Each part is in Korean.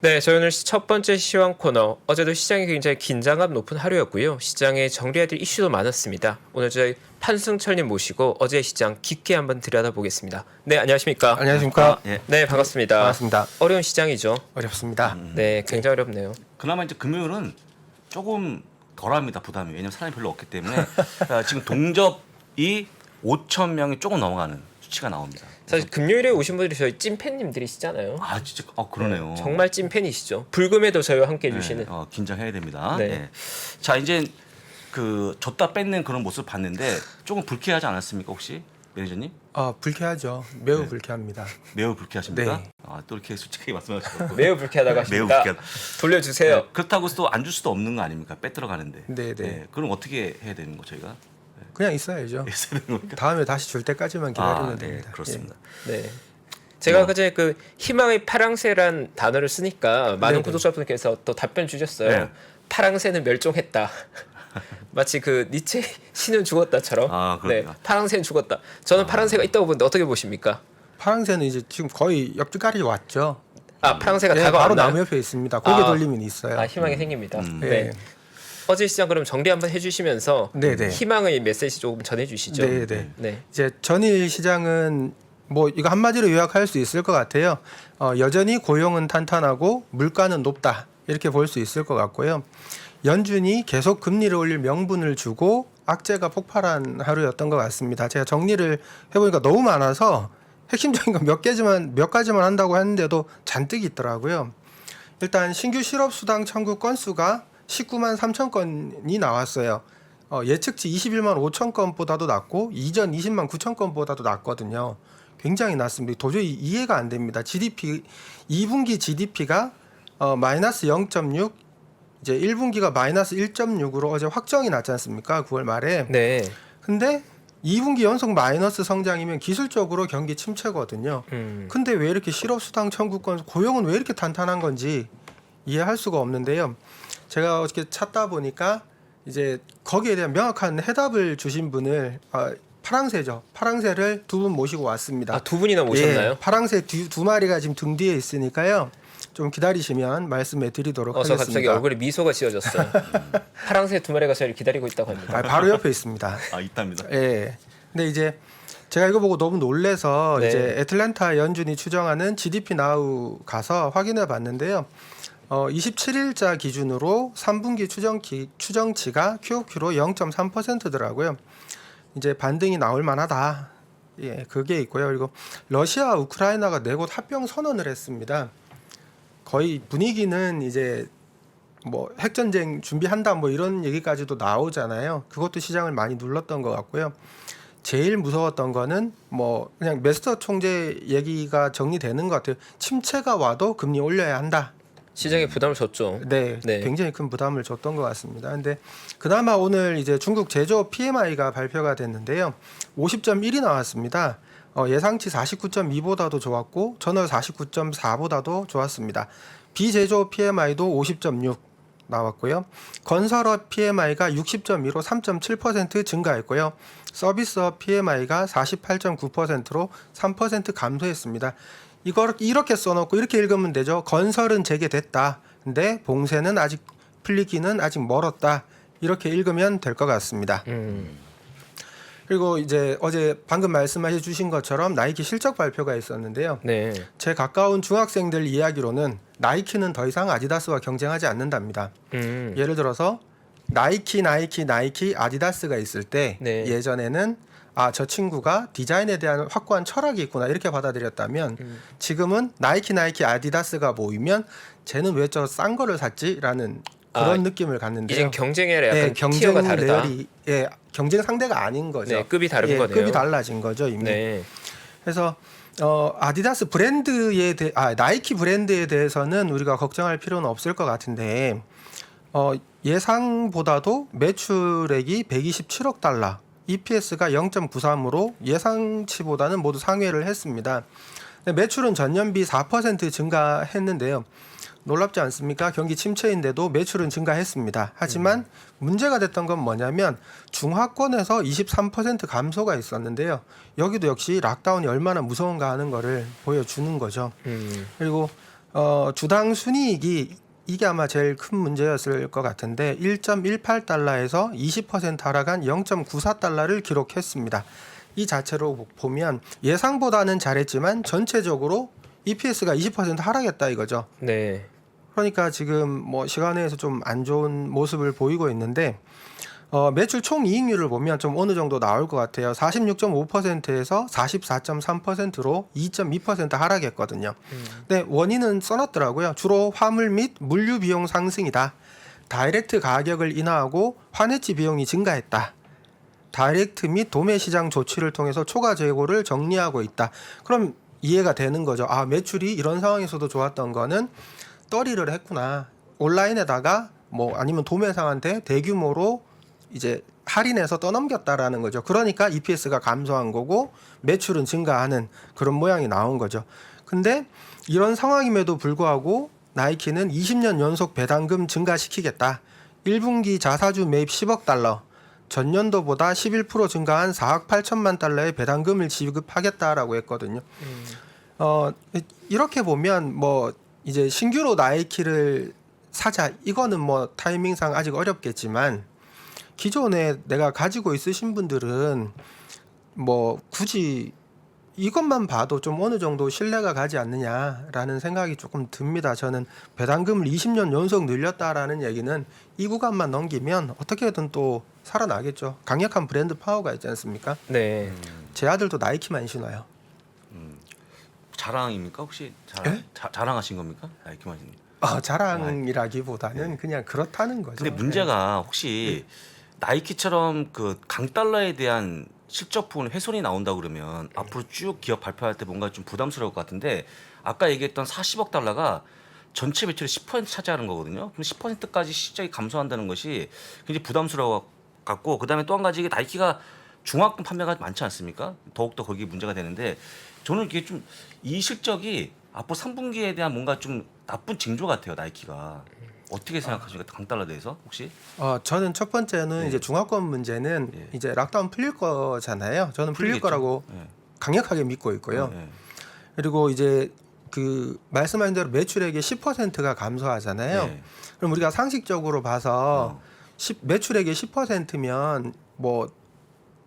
네, 저희 오늘 첫 번째 시황 코너. 어제도 시장이 굉장히 긴장감 높은 하루였고요. 시장에 정리해야 될 이슈도 많았습니다. 오늘 저희 판승철님 모시고 어제 시장 깊게 한번 들여다보겠습니다. 네, 안녕하십니까? 안녕하십니까? 예. 네, 반갑습니다. 반갑습니다. 어려운 시장이죠. 어렵습니다. 네, 굉장히 어렵네요. 그나마 이제 금요일은 조금 덜합니다, 부담이. 왜냐면 사람이 별로 없기 때문에 지금 동접이 5천 명이 조금 넘어가는 수치가 나옵니다. 사실 금요일에 오신 분들이 저희 찐팬님들이시잖아요. 아 진짜 그러네요. 정말 찐팬이시죠. 불금에도 저희와 함께 해주시는. 긴장해야 됩니다. 네. 네. 자 이제 그 줬다 뺏는 그런 모습 봤는데 조금 불쾌하지 않았습니까 혹시 매니저님? 불쾌하죠. 매우 네. 불쾌합니다. 매우 불쾌하십니까? 네. 또 이렇게 솔직하게 말씀하시고 매우 불쾌하다고 매우 하십니다. 불쾌하다. 돌려주세요. 네, 그렇다고 또 안 줄 수도 없는 거 아닙니까? 뺏들어가는데. 네. 그럼 어떻게 해야 되는 거 저희가? 그냥 있어야죠. 있어야 되는 겁니까? 다음에 다시 줄 때까지만 기다리면 네, 됩니다. 그렇습니다. 네. 제가 그제 그 희망의 파랑새란 단어를 쓰니까 많은 네네. 구독자분께서 또 답변 주셨어요. 네. 파랑새는 멸종했다. 마치 그 니체 신은 죽었다처럼. 아, 네, 그렇구나. 파랑새는 죽었다. 저는 파랑새가 있다고 보는데 어떻게 보십니까? 파랑새는 이제 지금 거의 옆집까지 왔죠. 아, 파랑새가 네, 바로 다가왔나요? 나무 옆에 있습니다. 고개 아. 돌리면 있어요. 아, 희망이 생깁니다. 네. 네. 어제 시장 그럼 정리 한번 해주시면서 네네. 희망의 메시지 조금 전해주시죠. 네네. 네. 이제 전일 시장은 뭐 이거 한마디로 요약할 수 있을 것 같아요. 여전히 고용은 탄탄하고 물가는 높다 이렇게 볼 수 있을 것 같고요. 연준이 계속 금리를 올릴 명분을 주고 악재가 폭발한 하루였던 것 같습니다. 제가 정리를 해보니까 너무 많아서 핵심적인 건 몇 가지만 한다고 했는데도 잔뜩 있더라고요. 일단 신규 실업수당 청구 건수가 19만 3천 건이 나왔어요. 예측치 21만 5천 건보다도 낮고 이전 20만 9천 건보다도 낮거든요. 굉장히 낮습니다. 도저히 이해가 안 됩니다. GDP 2분기 GDP가 마이너스 0.6, 이제 1분기가 마이너스 1.6으로 어제 확정이 났지 않습니까? 9월 말에. 네. 근데 2분기 연속 마이너스 성장이면 기술적으로 경기 침체거든요. 근데 왜 이렇게 실업수당 청구권 고용은 왜 이렇게 탄탄한 건지 이해할 수가 없는데요. 제가 어저께 찾다 보니까 이제 거기에 대한 명확한 해답을 주신 분을 파랑새죠. 파랑새를 두 분 모시고 왔습니다. 아, 두 분이나 모셨나요? 예, 파랑새 두 마리가 지금 등 뒤에 있으니까요. 좀 기다리시면 말씀해 드리도록 저 하겠습니다. 갑자기 얼굴에 미소가 지어졌어요. 파랑새 두 마리가 저를 기다리고 있다고 합니다. 바로 옆에 있습니다. 있답니다. 예. 근데 이제 제가 이거 보고 너무 놀래서 네. 이제 애틀랜타 연준이 추정하는 GDP 나우 가서 확인해 봤는데요. 27일자 기준으로 3분기 추정치가 QOQ로 0.3%더라고요. 이제 반등이 나올 만하다. 예, 그게 있고요. 그리고 러시아, 우크라이나가 네 곳 합병 선언을 했습니다. 거의 분위기는 이제 뭐 핵전쟁 준비한다 뭐 이런 얘기까지도 나오잖아요. 그것도 시장을 많이 눌렀던 것 같고요. 제일 무서웠던 거는 뭐 그냥 메스터 총재 얘기가 정리되는 것 같아요. 침체가 와도 금리 올려야 한다. 시장에 부담을 줬죠. 네, 네. 굉장히 큰 부담을 줬던 것 같습니다. 근데 그나마 오늘 이제 중국 제조업 PMI가 발표가 됐는데요. 50.1이 나왔습니다. 예상치 49.2보다도 좋았고 전월 49.4보다도 좋았습니다. 비제조업 PMI도 50.6 나왔고요. 건설업 PMI가 60.2로 3.7% 증가했고요. 서비스업 PMI가 48.9%로 3% 감소했습니다. 이걸 이렇게 써놓고 이렇게 읽으면 되죠. 건설은 재개됐다. 근데 봉쇄는 아직 풀리기는 아직 멀었다. 이렇게 읽으면 될 것 같습니다. 그리고 이제 어제 방금 말씀해 주신 것처럼 나이키 실적 발표가 있었는데요. 네. 제 가까운 중학생들 이야기로는 나이키는 더 이상 아디다스와 경쟁하지 않는답니다. 예를 들어서 나이키, 아디다스가 있을 때 네. 예전에는 저 친구가 디자인에 대한 확고한 철학이 있구나 이렇게 받아들였다면 지금은 나이키, 아디다스가 모이면 쟤는 왜 저 싼 거를 샀지라는 그런 느낌을 갖는데요. 이젠 경쟁의 약간 경쟁 티어가 다르다. 레벨이 경쟁 상대가 아닌 거죠. 네, 급이 다른 거네요. 급이 달라진 거죠 이미. 네. 그래서 아디다스 브랜드에 나이키 브랜드에 대해서는 우리가 걱정할 필요는 없을 것 같은데 예상보다도 매출액이 127억 달러, EPS가 0.93으로 예상치보다는 모두 상회를 했습니다. 매출은 전년비 4% 증가했는데요. 놀랍지 않습니까? 경기 침체인데도 매출은 증가했습니다. 하지만 문제가 됐던 건 뭐냐면 중하권에서 23% 감소가 있었는데요. 여기도 역시 락다운이 얼마나 무서운가 하는 거를 보여주는 거죠. 그리고 주당 순이익이 이게 아마 제일 큰 문제였을 것 같은데 1.18달러에서 20% 하락한 0.94달러를 기록했습니다. 이 자체로 보면 예상보다는 잘했지만 전체적으로 EPS가 20% 하락했다 이거죠. 네. 그러니까 지금 뭐 시간에서 좀 안 좋은 모습을 보이고 있는데 매출 총 이익률을 보면 좀 어느 정도 나올 것 같아요. 46.5%에서 44.3%로 2.2% 하락했거든요. 근데 원인은 써놨더라고요. 주로 화물 및 물류 비용 상승이다. 다이렉트 가격을 인하하고 환해지 비용이 증가했다. 다이렉트 및 도매 시장 조치를 통해서 초과 재고를 정리하고 있다. 그럼 이해가 되는 거죠. 아, 매출이 이런 상황에서도 좋았던 거는 떨이를 했구나. 온라인에다가 뭐 아니면 도매상한테 대규모로 이제 할인해서 떠넘겼다라는 거죠. 그러니까 EPS가 감소한 거고 매출은 증가하는 그런 모양이 나온 거죠. 근데 이런 상황임에도 불구하고 나이키는 20년 연속 배당금 증가시키겠다. 1분기 자사주 매입 10억 달러, 전년도보다 11% 증가한 4억 8천만 달러의 배당금을 지급하겠다라고 했거든요. 이렇게 보면 뭐 이제 신규로 나이키를 사자 이거는 뭐 타이밍상 아직 어렵겠지만 기존에 내가 가지고 있으신 분들은 뭐 굳이 이것만 봐도 좀 어느 정도 신뢰가 가지 않느냐라는 생각이 조금 듭니다. 저는 배당금을 20년 연속 늘렸다라는 얘기는 이 구간만 넘기면 어떻게든 또 살아나겠죠. 강력한 브랜드 파워가 있지 않습니까? 네. 제 아들도 나이키만 신어요. 자랑입니까 혹시 예? 자랑하신 겁니까? 나이키만 신. 자랑이라기보다는 그냥 그렇다는 거죠. 근데 문제가 혹시 나이키처럼 그 강달러에 대한 실적 부분 훼손이 나온다 그러면 앞으로 쭉 기업 발표할 때 뭔가 좀 부담스러울 것 같은데 아까 얘기했던 40억 달러가 전체 매출의 10% 차지하는 거거든요. 그럼 10%까지 실적이 감소한다는 것이 굉장히 부담스러워 갖고 그다음에 또 한 가지 이게 나이키가 중화권 판매가 많지 않습니까? 더욱더 거기 문제가 되는데 저는 이게 좀 이 실적이 앞으로 3분기에 대한 뭔가 좀 나쁜 징조 같아요. 나이키가. 어떻게 생각하십니까? 강달러에 대해서 혹시? 저는 첫 번째는 네. 이제 중화권 문제는 네. 이제 락다운 풀릴 거잖아요. 저는 풀릴 풀리겠죠. 거라고 네. 강력하게 믿고 있고요. 네. 그리고 이제 그 말씀하신 대로 매출액의 10%가 감소하잖아요. 네. 그럼 우리가 상식적으로 봐서 어. 매출액의 10%면 뭐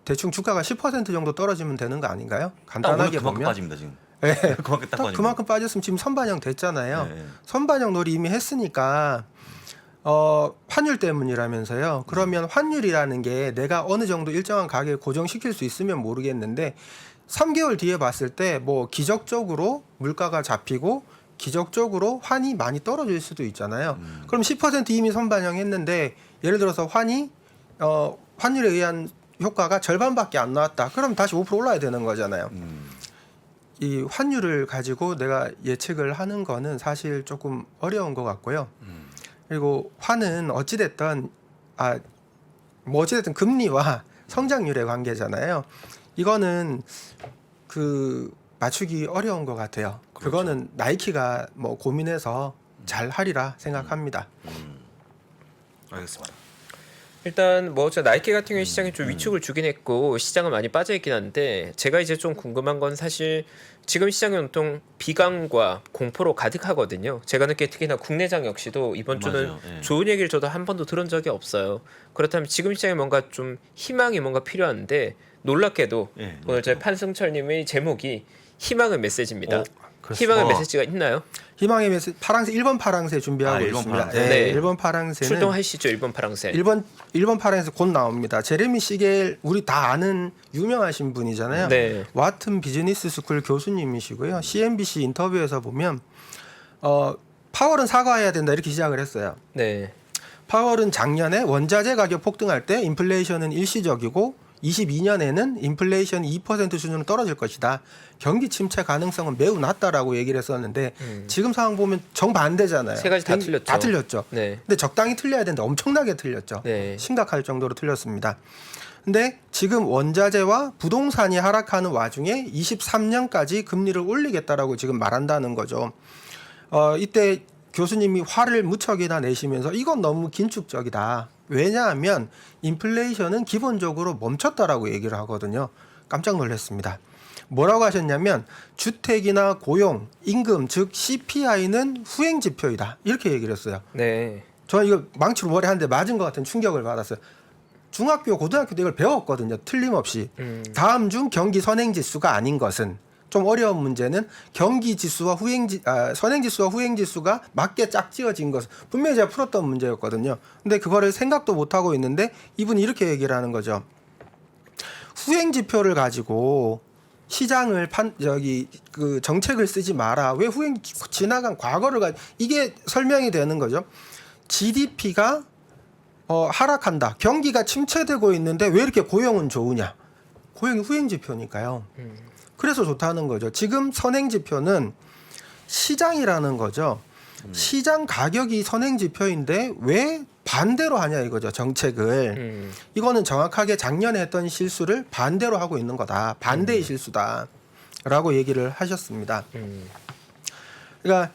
대충 주가가 10% 정도 떨어지면 되는 거 아닌가요? 간단하게 그만큼 보면. 빠집니다 지금. 네. 그만큼 딱 딱 빠집니다. 그만큼 빠졌으면 지금 선반영 됐잖아요. 네. 선반영 놀이 이미 했으니까 환율 때문이라면서요. 그러면 환율이라는 게 내가 어느 정도 일정한 가격에 고정시킬 수 있으면 모르겠는데 3개월 뒤에 봤을 때 뭐 기적적으로 물가가 잡히고 기적적으로 환이 많이 떨어질 수도 있잖아요. 그럼 10% 이미 선반영했는데 예를 들어서 환율에 의한 효과가 절반밖에 안 나왔다. 그럼 다시 5% 올라야 되는 거잖아요. 이 환율을 가지고 내가 예측을 하는 거는 사실 조금 어려운 것 같고요. 그리고 환은 어찌됐든 뭐 어찌됐든 금리와 성장률의 관계잖아요. 이거는 그 맞추기 어려운 것 같아요. 그렇죠. 그거는 나이키가 뭐 고민해서 잘 하리라 생각합니다. 알겠습니다. 일단 뭐 저 나이키 같은 경우 시장에 좀 위축을 주긴 했고 시장은 많이 빠져 있긴 한데 제가 이제 좀 궁금한 건 사실 지금 시장이 온통 비관과 공포로 가득하거든요. 제가 느끼기에 특히나 국내장 역시도 이번 주는 맞아요. 예. 좋은 얘기를 저도 한 번도 들은 적이 없어요. 그렇다면 지금 시장에 뭔가 좀 희망이 뭔가 필요한데 놀랍게도 예, 오늘 저희 판승철님의 제목이 희망의 메시지입니다. 그렇습니다. 희망의 메시지가 있나요? 희망의 메시지 파랑새 1번 파랑새 준비하고 1번 있습니다. 파랑새. 네. 1번 파랑새는 출동하시죠, 일본 파랑새. 1번 파랑새 곧 나옵니다. 제레미 시겔 우리 다 아는 유명하신 분이잖아요. 네. 와튼 비즈니스 스쿨 교수님이시고요. CNBC 인터뷰에서 보면 파월은 사과해야 된다 이렇게 시작을 했어요. 네. 파월은 작년에 원자재 가격 폭등할 때 인플레이션은 일시적이고 22년에는 인플레이션이 2% 수준으로 떨어질 것이다. 경기 침체 가능성은 매우 낮다라고 얘기를 했었는데 지금 상황 보면 정반대잖아요. 세 가지 다 틀렸죠. 다 틀렸죠. 네. 근데 적당히 틀려야 되는데 엄청나게 틀렸죠. 네. 심각할 정도로 틀렸습니다. 근데 지금 원자재와 부동산이 하락하는 와중에 23년까지 금리를 올리겠다라고 지금 말한다는 거죠. 이때 교수님이 화를 무척이나 내시면서 이건 너무 긴축적이다. 왜냐하면 인플레이션은 기본적으로 멈췄다라고 얘기를 하거든요. 깜짝 놀랐습니다. 뭐라고 하셨냐면 주택이나 고용, 임금 즉 CPI는 후행 지표이다 이렇게 얘기를 했어요. 네. 저는 이거 망치로 머리 한 대 맞은 것 같은 충격을 받았어요. 중학교, 고등학교 때 이걸 배웠거든요. 틀림없이. 다음 중 경기 선행지수가 아닌 것은 좀 어려운 문제는 경기 지수와 선행지수와 후행지수가 맞게 짝지어진 것은 분명히 제가 풀었던 문제였거든요. 근데 그거를 생각도 못 하고 있는데 이분이 이렇게 얘기를 하는 거죠. 후행지표를 가지고 시장을 그 정책을 쓰지 마라. 왜 지나간 과거를 이게 설명이 되는 거죠. GDP가 하락한다. 경기가 침체되고 있는데 왜 이렇게 고용은 좋으냐? 고용이 후행 지표니까요. 그래서 좋다는 거죠. 지금 선행 지표는 시장이라는 거죠. 시장 가격이 선행 지표인데 왜 반대로 하냐 이거죠. 정책을. 이거는 정확하게 작년에 했던 실수를 반대로 하고 있는 거다. 반대의 실수다라고 얘기를 하셨습니다. 그러니까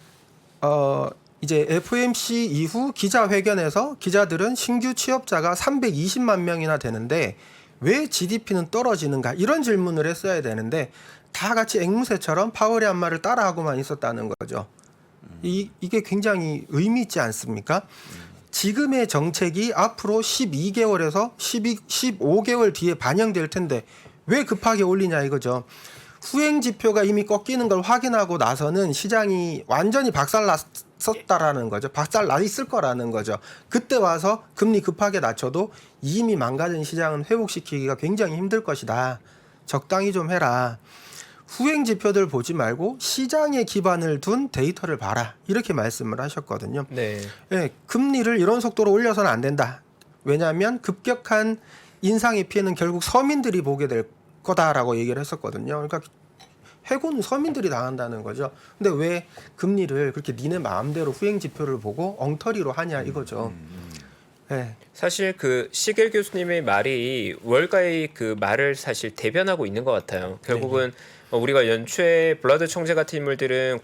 이제 FOMC 이후 기자회견에서 기자들은 신규 취업자가 320만 명이나 되는데 왜 GDP는 떨어지는가 이런 질문을 했어야 되는데 다 같이 앵무새처럼 파월의 한 말을 따라하고만 있었다는 거죠. 이게 굉장히 의미 있지 않습니까? 지금의 정책이 앞으로 12개월에서 15개월 뒤에 반영될 텐데 왜 급하게 올리냐 이거죠. 후행 지표가 이미 꺾이는 걸 확인하고 나서는 시장이 완전히 박살났었다라는 거죠. 박살나 있을 거라는 거죠. 그때 와서 금리 급하게 낮춰도 이미 망가진 시장은 회복시키기가 굉장히 힘들 것이다. 적당히 좀 해라. 후행 지표들 보지 말고 시장에 기반을 둔 데이터를 봐라. 이렇게 말씀을 하셨거든요. 네. 네, 금리를 이런 속도로 올려서는 안 된다. 왜냐하면 급격한 인상의 피해는 결국 서민들이 보게 될 거다라고 얘기를 했었거든요. 그러니까 해고는 서민들이 당한다는 거죠. 근데 왜 금리를 그렇게 니네 마음대로 후행 지표를 보고 엉터리로 하냐 이거죠. 네. 사실 그 시겔 교수님의 말이 월가의 그 말을 사실 대변하고 있는 것 같아요. 결국은 우리가 연초에 블라드 총재 같은 인물들은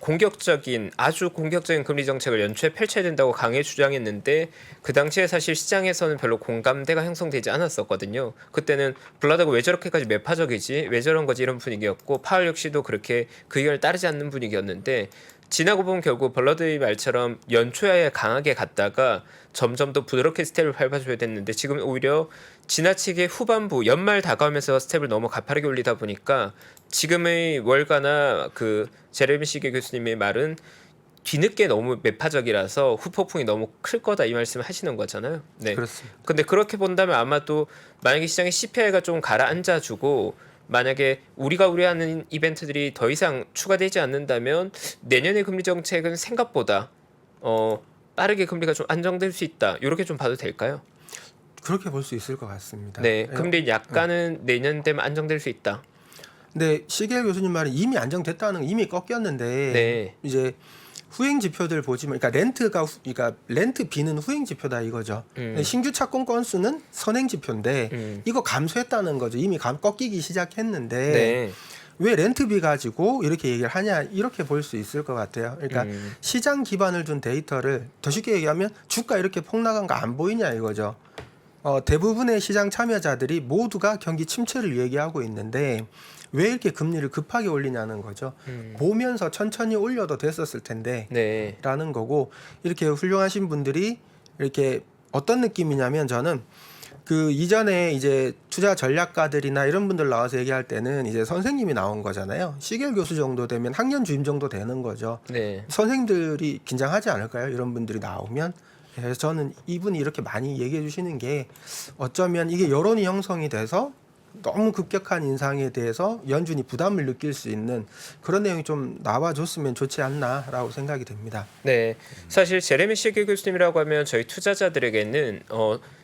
아주 공격적인 금리 정책을 연초에 펼쳐야 된다고 강하게 주장했는데 그 당시에 사실 시장에서는 별로 공감대가 형성되지 않았었거든요. 그때는 블라드가 왜 저렇게까지 매파적이지? 왜 저런 거지? 이런 분위기였고 파월 역시도 그렇게 그 의견을 따르지 않는 분위기였는데 지나고 보면 결국 블러드의 말처럼 연초에 강하게 갔다가 점점 더 부드럽게 스텝을 밟아줘야 됐는데 지금 오히려 지나치게 후반부 연말 다가오면서 스텝을 너무 가파르게 올리다 보니까 지금의 월가나 그 제레미 시게 교수님의 말은 뒤늦게 너무 매파적이라서 후폭풍이 너무 클 거다 이 말씀을 하시는 거잖아요. 네. 그렇습니다. 근데 그렇게 본다면 아마도 만약에 시장의 CPI가 좀 가라앉아주고 만약에 우리가 우려하는 이벤트들이 더 이상 추가되지 않는다면 내년의 금리 정책은 생각보다 빠르게 금리가 좀 안정될 수 있다. 이렇게 좀 봐도 될까요? 그렇게 볼 수 있을 것 같습니다. 네, 금리 약간은 내년 되면 안정될 수 있다. 근데 시겔 교수님 말은 이미 안정됐다는 이미 꺾였는데 네. 이제 후행 지표들 보지만 그러니까 렌트비는 후행 지표다 이거죠. 신규 착공 건수는 선행 지표인데 이거 감소했다는 거죠. 이미 꺾이기 시작했는데 네. 왜 렌트비 가지고 이렇게 얘기를 하냐 이렇게 볼 수 있을 것 같아요. 그러니까 시장 기반을 둔 데이터를 더 쉽게 얘기하면 주가 이렇게 폭락한 거 안 보이냐 이거죠. 대부분의 시장 참여자들이 모두가 경기 침체를 얘기하고 있는데 왜 이렇게 금리를 급하게 올리냐는 거죠. 보면서 천천히 올려도 됐었을 텐데 네. 라는 거고 이렇게 훌륭하신 분들이 이렇게 어떤 느낌이냐면 저는 그 이전에 이제 투자 전략가들이나 이런 분들 나와서 얘기할 때는 이제 선생님이 나온 거잖아요. 시겔 교수 정도 되면 학년 주임 정도 되는 거죠. 네. 선생님들이 긴장하지 않을까요? 이런 분들이 나오면. 그래서 저는 이분이 이렇게 많이 얘기해 주시는 게 어쩌면 이게 여론이 형성이 돼서 너무 급격한 인상에 대해서 연준이 부담을 느낄 수 있는 그런 내용이 좀 나와줬으면 좋지 않나라고 생각이 됩니다. 네. 사실 제레미 시겔 교수님이라고 하면 저희 투자자들에게는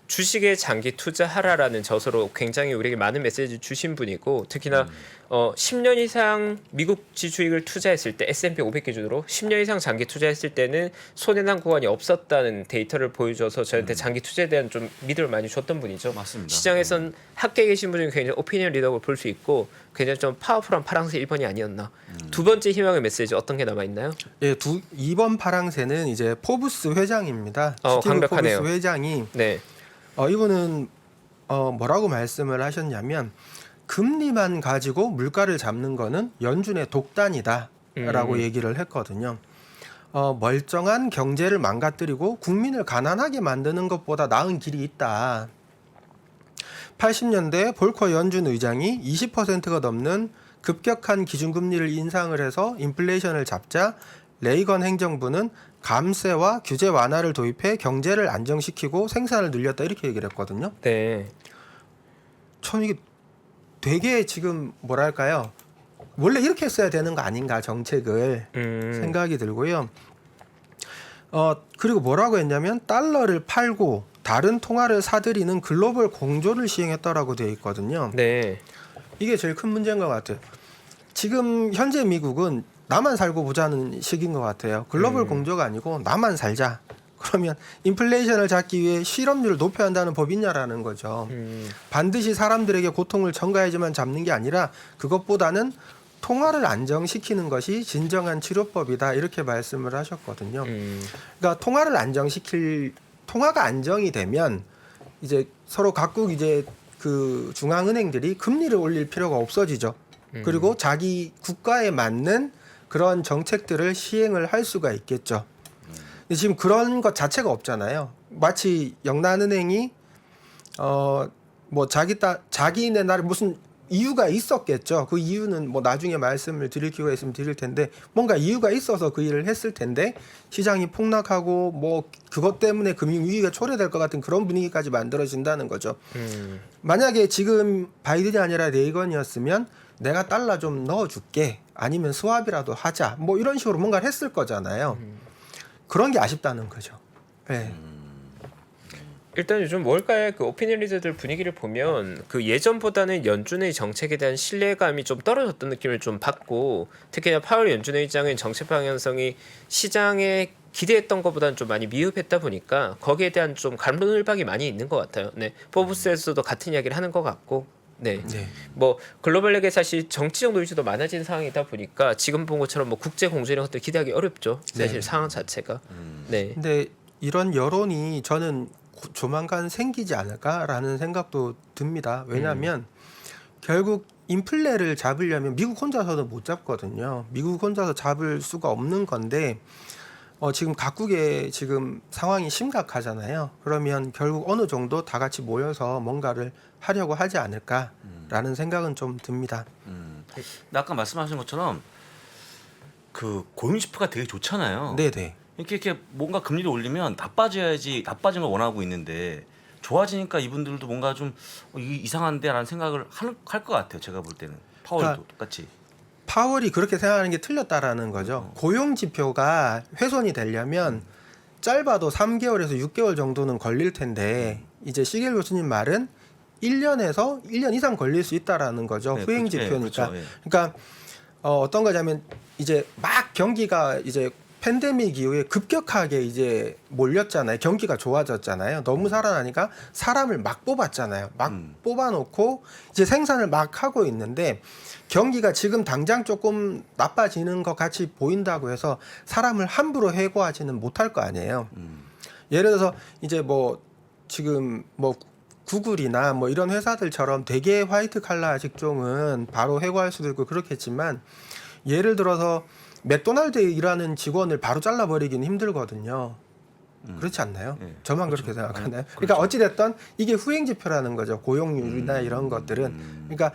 주식에 장기 투자하라라는 저서로 굉장히 우리에게 많은 메시지를 주신 분이고 특히나 10년 이상 미국 지주익을 투자했을 때 S&P 500 기준으로 10년 이상 장기 투자했을 때는 손해난 구간이 없었다는 데이터를 보여줘서 저한테 장기 투자에 대한 좀 믿음을 많이 줬던 분이죠. 맞습니다. 시장에선 학계에 계신 분이 굉장히 오피니언 리더로 볼 수 있고 굉장히 좀 파워풀한 파랑새 1번이 아니었나. 두 번째 희망의 메시지 어떤 게 남아 있나요? 예, 2번 파랑새는 이제 포브스 회장입니다. 스티브 강력하네요. 포브스 회장이 네. 이분은 뭐라고 말씀을 하셨냐면 금리만 가지고 물가를 잡는 거는 연준의 독단이다라고 얘기를 했거든요. 멀쩡한 경제를 망가뜨리고 국민을 가난하게 만드는 것보다 나은 길이 있다. 80년대 볼커 연준 의장이 20%가 넘는 급격한 기준금리를 인상을 해서 인플레이션을 잡자 레이건 행정부는 감세와 규제 완화를 도입해 경제를 안정시키고 생산을 늘렸다 이렇게 얘기를 했거든요. 네. 참 이게 되게 지금 뭐랄까요? 원래 이렇게 했어야 되는 거 아닌가 정책을 생각이 들고요. 그리고 뭐라고 했냐면 달러를 팔고 다른 통화를 사들이는 글로벌 공조를 시행했다라고 되어 있거든요. 네. 이게 제일 큰 문제인 것 같아요. 지금 현재 미국은 나만 살고 보자는 식인 것 같아요. 글로벌 공조가 아니고 나만 살자. 그러면 인플레이션을 잡기 위해 실업률을 높여야 한다는 법이 있냐라는 거죠. 반드시 사람들에게 고통을 전가해야지만 잡는 게 아니라 그것보다는 통화를 안정시키는 것이 진정한 치료법이다 이렇게 말씀을 하셨거든요. 그러니까 통화가 안정이 되면 이제 서로 각국 이제 그 중앙은행들이 금리를 올릴 필요가 없어지죠. 그리고 자기 국가에 맞는 그런 정책들을 시행을 할 수가 있겠죠. 근데 지금 그런 것 자체가 없잖아요. 마치 영란은행이 뭐 자기네 나라 무슨 이유가 있었겠죠. 그 이유는 뭐 나중에 말씀을 드릴 기회가 있으면 드릴 텐데 뭔가 이유가 있어서 그 일을 했을 텐데 시장이 폭락하고 뭐 그것 때문에 금융 위기가 초래될 것 같은 그런 분위기까지 만들어진다는 거죠. 만약에 지금 바이든이 아니라 레이건이었으면 내가 달러 좀 넣어줄게 아니면 스왑이라도 하자 뭐 이런 식으로 뭔가를 했을 거잖아요. 그런 게 아쉽다는 거죠. 네. 일단 요즘 월가의 그 오피니언 리더들 분위기를 보면 그 예전보다는 연준의 정책에 대한 신뢰감이 좀 떨어졌던 느낌을 좀 받고 특히나 파월 연준 의장의 정책 방향성이 시장에 기대했던 것보다는 좀 많이 미흡했다 보니까 거기에 대한 좀 감론을박이 많이 있는 것 같아요. 네, 포브스에서도 같은 이야기를 하는 것 같고, 네, 뭐 글로벌하게 사실 정치적 노이즈도 많아진 상황이다 보니까 지금 본 것처럼 뭐 국제 공조 이런 것들 기대하기 어렵죠. 사실 상황 자체가. 네. 근데 이런 여론이 저는 조만간 생기지 않을까라는 생각도 듭니다. 왜냐하면 결국 인플레를 잡으려면 미국 혼자서는 못 잡거든요. 미국 혼자서 잡을 수가 없는 건데 지금 각국의 지금 상황이 심각하잖아요. 그러면 결국 어느 정도 다 같이 모여서 뭔가를 하려고 하지 않을까라는 생각은 좀 듭니다. 근데 아까 말씀하신 것처럼 그 고용 지표가 되게 좋잖아요. 네네. 이렇게 뭔가 금리를 올리면 나빠져야지 나빠진 걸 원하고 있는데 좋아지니까 이분들도 뭔가 좀 이상한데라는 생각을 할 것 같아요. 제가 볼 때는 파월도 그러니까 똑같이. 파월이 그렇게 생각하는 게 틀렸다라는 거죠. 고용 지표가 훼손이 되려면 짧아도 3개월에서 6개월 정도는 걸릴 텐데 이제 시겔 교수님 말은 1년에서 1년 이상 걸릴 수 있다라는 거죠. 네, 후행 그렇죠. 지표니까. 그렇죠. 예. 그러니까 어떤 거냐면 이제 막 경기가 이제 팬데믹 이후에 급격하게 이제 몰렸잖아요. 경기가 좋아졌잖아요. 너무 살아나니까 사람을 막 뽑았잖아요. 막 뽑아놓고 이제 생산을 막 하고 있는데 경기가 지금 당장 조금 나빠지는 것 같이 보인다고 해서 사람을 함부로 해고하지는 못할 거 아니에요. 예를 들어서 이제 뭐 지금 뭐 구글이나 뭐 이런 회사들처럼 되게 화이트 칼라 직종은 바로 해고할 수도 있고 그렇겠지만 예를 들어서 맥도날드에 일하는 직원을 바로 잘라버리기는 힘들거든요. 그렇지 않나요? 네. 저만 그렇죠. 그렇게 생각하나요? 그렇죠. 그러니까 어찌됐든 이게 후행 지표라는 거죠. 고용률이나 이런 것들은. 그러니까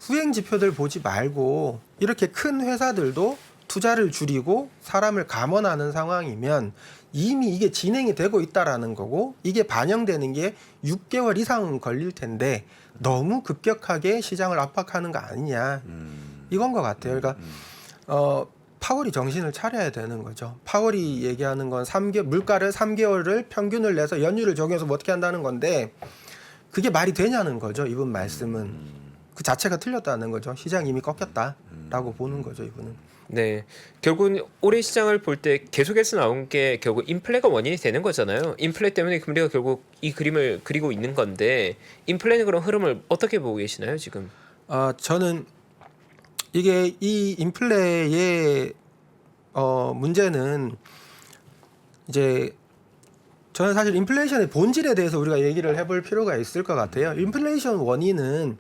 후행 지표들 보지 말고 이렇게 큰 회사들도 투자를 줄이고 사람을 감원하는 상황이면 이미 이게 진행이 되고 있다라는 거고 이게 반영되는 게 6개월 이상은 걸릴 텐데 너무 급격하게 시장을 압박하는 거 아니냐 이건 것 같아요. 그러니까 파월이 정신을 차려야 되는 거죠. 파월이 얘기하는 건 물가를 3개월을 평균을 내서 연율을 적용해서 뭐 어떻게 한다는 건데 그게 말이 되냐는 거죠. 이분 말씀은 그 자체가 틀렸다는 거죠. 시장 이미 꺾였다라고 보는 거죠. 이분은. 네, 결국은 올해 시장을 볼 때 계속해서 나온 게 결국 인플레가 원인이 되는 거잖아요. 인플레 때문에 금리가 결국 이 그림을 그리고 있는 건데 인플레는 그런 흐름을 어떻게 보고 계시나요 지금? 저는 이게 이 인플레의 문제는 이제 저는 사실 인플레이션의 본질에 대해서 우리가 얘기를 해볼 필요가 있을 것 같아요. 인플레이션 원인은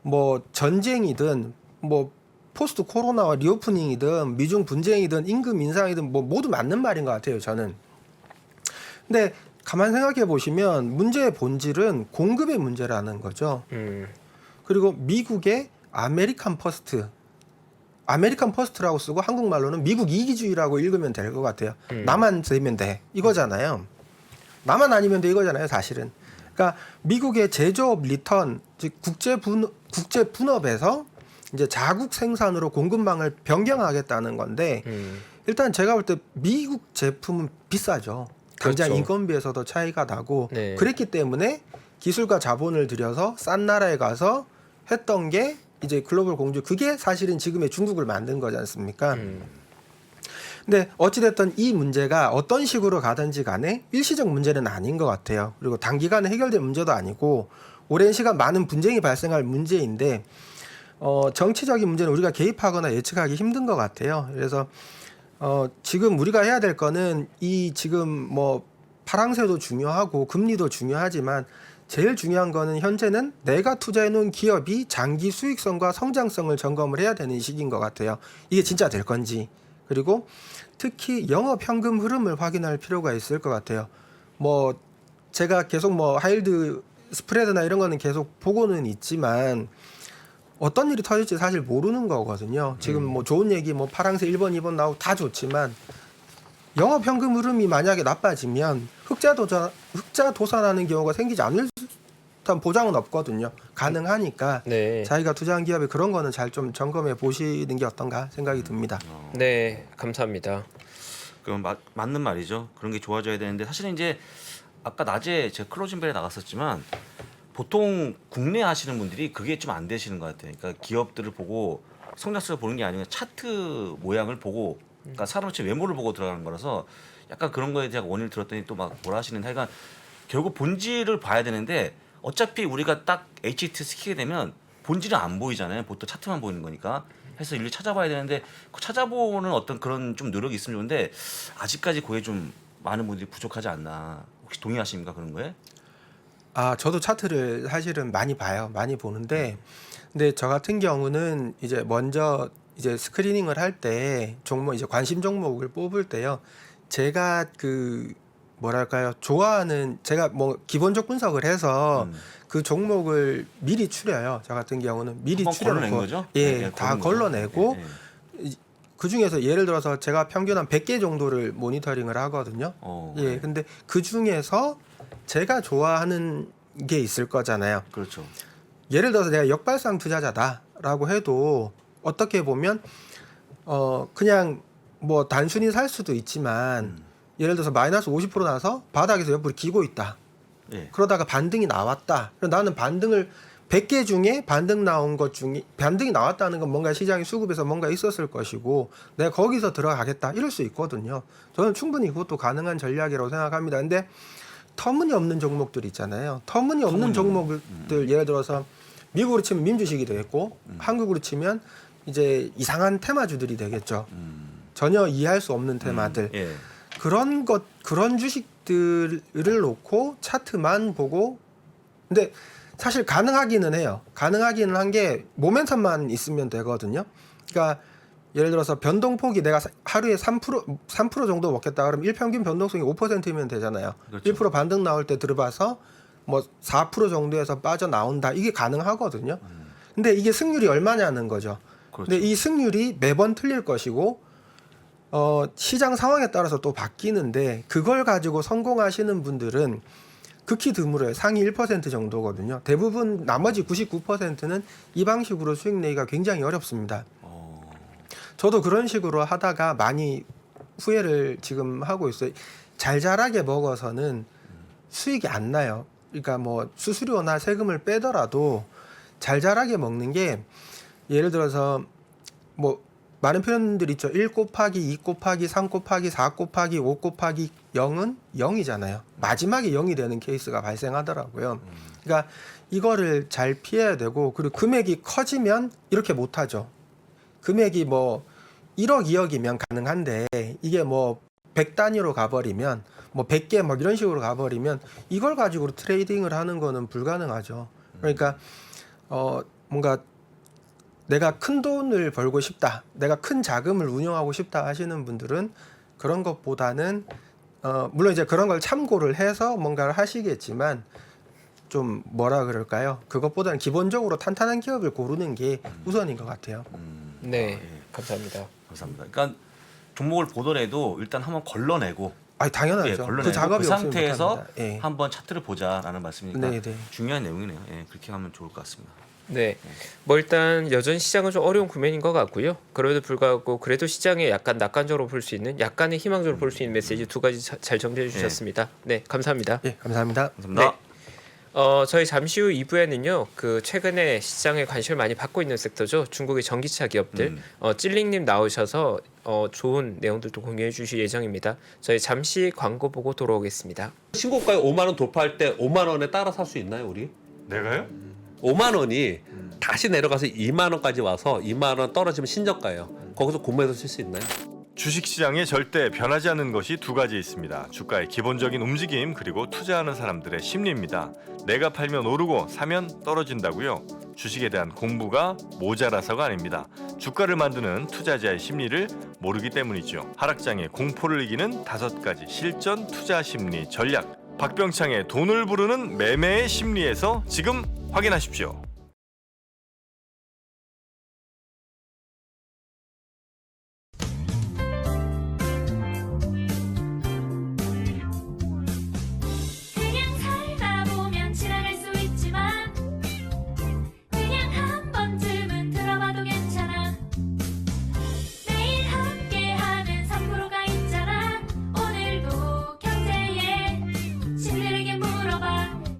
뭐 전쟁이든 뭐 포스트 코로나와 리오프닝이든 미중 분쟁이든 임금 인상이든 뭐 모두 맞는 말인 것 같아요, 저는. 근데 가만 생각해 보시면 문제의 본질은 공급의 문제라는 거죠. 그리고 미국의 아메리칸 퍼스트라고 쓰고 한국말로는 미국 이기주의라고 읽으면 될 것 같아요. 나만 되면 돼 이거잖아요. 나만 아니면 돼 이거잖아요, 사실은. 그러니까 미국의 제조업 리턴, 즉 국제 분업에서 이제 자국 생산으로 공급망을 변경하겠다는 건데 일단 제가 볼 때 미국 제품은 비싸죠. 굉장히 그렇죠. 인건비에서도 차이가 나고 네. 그랬기 때문에 기술과 자본을 들여서 싼 나라에 가서 했던 게 이제 글로벌 공주, 그게 사실은 지금의 중국을 만든 거지 않습니까? 근데 어찌됐든 이 문제가 어떤 식으로 가든지 간에 일시적 문제는 아닌 것 같아요. 그리고 단기간에 해결될 문제도 아니고 오랜 시간 많은 분쟁이 발생할 문제인데 정치적인 문제는 우리가 개입하거나 예측하기 힘든 것 같아요. 그래서 지금 우리가 해야 될 거는 이 지금 뭐 파랑새도 중요하고 금리도 중요하지만 제일 중요한 거는 현재는 내가 투자해 놓은 기업이 장기 수익성과 성장성을 점검을 해야 되는 시기인 것 같아요. 이게 진짜 될 건지. 그리고 특히 영업 현금 흐름을 확인할 필요가 있을 것 같아요. 뭐 제가 계속 뭐 하이힐드 스프레드나 이런 거는 계속 보고는 있지만 어떤 일이 터질지 사실 모르는 거거든요. 지금 뭐 좋은 얘기 뭐 파랑새 1번, 2번 나오고 다 좋지만 영업 현금 흐름이 만약에 나빠지면 흑자 도산하는 경우가 생기지 않을 듯한 보장은 없거든요. 가능하니까 네. 자기가 투자한 기업에 그런 거는 잘 좀 점검해 보시는 게 어떤가 생각이 듭니다. 네, 감사합니다. 그럼 맞는 말이죠. 그런 게 좋아져야 되는데 사실은 이제 아까 낮에 제가 클로징벨에 나갔었지만 보통 국내 하시는 분들이 그게 좀 안 되시는 것 같아요. 그러니까 기업들을 보고 성장세를 보는 게 아니라 차트 모양을 보고, 그러니까 사람의 외모를 보고 들어가는 거라서 약간 그런 거에 대한 원인을 들었더니 또 막 뭐라 하시는, 하여간 결국 본질을 봐야 되는데 어차피 우리가 딱 HT 시키게 되면 본질은 안 보이잖아요. 보통 차트만 보이는 거니까. 해서 일일이 찾아봐야 되는데 그 찾아보는 어떤 그런 좀 노력이 있으면 좋은데 아직까지 그게 좀 많은 분들이 부족하지 않나. 혹시 동의하십니까, 그런 거에? 저도 차트를 사실은 많이 봐요. 많이 보는데, 근데 저 같은 경우는 이제 먼저 이제 스크리닝을 할 때 종목, 이제 관심 종목을 뽑을 때요. 제가 그 뭐랄까요, 좋아하는, 제가 뭐 기본적 분석을 해서 그 종목을 미리 추려요. 저 같은 경우는 미리 한번 걸러낸 추려놓고, 거죠? 예, 네, 다 걸러낸 거죠. 걸러내고 예, 예. 그 중에서 예를 들어서 제가 평균 한 100개 정도를 모니터링을 하거든요. 예, 네. 근데 그 중에서 제가 좋아하는 게 있을 거잖아요. 그렇죠. 예를 들어서 내가 역발상 투자자다라고 해도 어떻게 보면 그냥 뭐 단순히 살 수도 있지만 예를 들어서 마이너스 50% 나서 바닥에서 옆으로 기고 있다. 예. 그러다가 반등이 나왔다. 그럼 나는 반등을 100개 중에 반등 나온 것 중에 반등이 나왔다는 건 뭔가 시장의 수급에서 뭔가 있었을 것이고 내가 거기서 들어가겠다 이럴 수 있거든요. 저는 충분히 그것도 가능한 전략이라고 생각합니다. 근데 터무니없는 종목들 있잖아요. 터무니없는 종목들 예를 들어서 미국으로 치면 민주식이 되겠고 한국으로 치면 이제 이상한 테마주들이 되겠죠. 전혀 이해할 수 없는 테마들. 예. 그런 주식들을 놓고 차트만 보고, 근데 사실 가능하기는 해요. 가능하기는 한 게 모멘텀만 있으면 되거든요. 그러니까 예를 들어서 변동폭이 내가 하루에 3% 정도 먹겠다 그러면 일평균 변동성이 5%면 되잖아요. 그렇죠. 1% 반등 나올 때 들어봐서 뭐 4% 정도에서 빠져나온다. 이게 가능하거든요. 근데 이게 승률이 얼마냐는 거죠. 그렇죠. 근데 이 승률이 매번 틀릴 것이고 시장 상황에 따라서 또 바뀌는데 그걸 가지고 성공하시는 분들은 극히 드물어요. 상위 1% 정도거든요. 대부분 나머지 99%는 이 방식으로 수익 내기가 굉장히 어렵습니다. 저도 그런 식으로 하다가 많이 후회를 지금 하고 있어요. 잘잘하게 먹어서는 수익이 안 나요. 그러니까 뭐 수수료나 세금을 빼더라도 잘잘하게 먹는 게 예를 들어서 뭐 많은 표현들 있죠. 1 곱하기 2 곱하기 3 곱하기 4 곱하기 5 곱하기 0은 0이잖아요. 마지막에 0이 되는 케이스가 발생하더라고요. 그러니까 이거를 잘 피해야 되고 그리고 금액이 커지면 이렇게 못하죠. 금액이 뭐 1억 2억이면 가능한데 이게 뭐 100단위로 가버리면 뭐 100개 막 이런 식으로 가버리면 이걸 가지고 트레이딩을 하는 거는 불가능하죠. 그러니까 뭔가 내가 큰 돈을 벌고 싶다, 내가 큰 자금을 운용하고 싶다 하시는 분들은 그런 것보다는 물론 이제 그런 걸 참고를 해서 뭔가를 하시겠지만 좀 뭐라 그럴까요? 그것보다는 기본적으로 탄탄한 기업을 고르는 게 우선인 것 같아요. 네, 감사합니다. 감사합니다. 그러니까 종목을 보더라도 일단 한번 걸러내고 아니 당연하죠. 예, 걸러내고 그 작업이 그 없으면 상태에서 못합니다. 예. 한번 차트를 보자라는 말씀이니까 네, 네. 중요한 내용이네요. 예, 그렇게 하면 좋을 것 같습니다. 네, 뭐 일단 여전 시장은 좀 어려운 국면인 것 같고요. 그럼에도 불구하고 그래도 시장에 약간 낙관적으로 볼 수 있는, 약간의 희망적으로 볼 수 있는 메시지 두 가지 잘 정리해 주셨습니다. 네, 감사합니다. 예, 감사합니다. 감사합니다. 네. 저희 잠시 후 2부에는요. 그 최근에 시장에 관심을 많이 받고 있는 섹터죠. 중국의 전기차 기업들. 찔링님 나오셔서 좋은 내용들도 공유해 주실 예정입니다. 저희 잠시 광고 보고 돌아오겠습니다. 신고가에 5만 원 돌파할 때 5만 원에 따라 살 수 있나요, 우리? 내가요? 5만 원이 다시 내려가서 2만 원까지 와서 2만 원 떨어지면 신저가예요. 거기서 공모해서 쓸 수 있나요? 주식시장에 절대 변하지 않는 것이 두 가지 있습니다. 주가의 기본적인 움직임 그리고 투자하는 사람들의 심리입니다. 내가 팔면 오르고 사면 떨어진다고요? 주식에 대한 공부가 모자라서가 아닙니다. 주가를 만드는 투자자의 심리를 모르기 때문이죠. 하락장의 공포를 이기는 5가지 실전 투자 심리 전략. 박병창의 돈을 부르는 매매의 심리에서 지금 확인하십시오.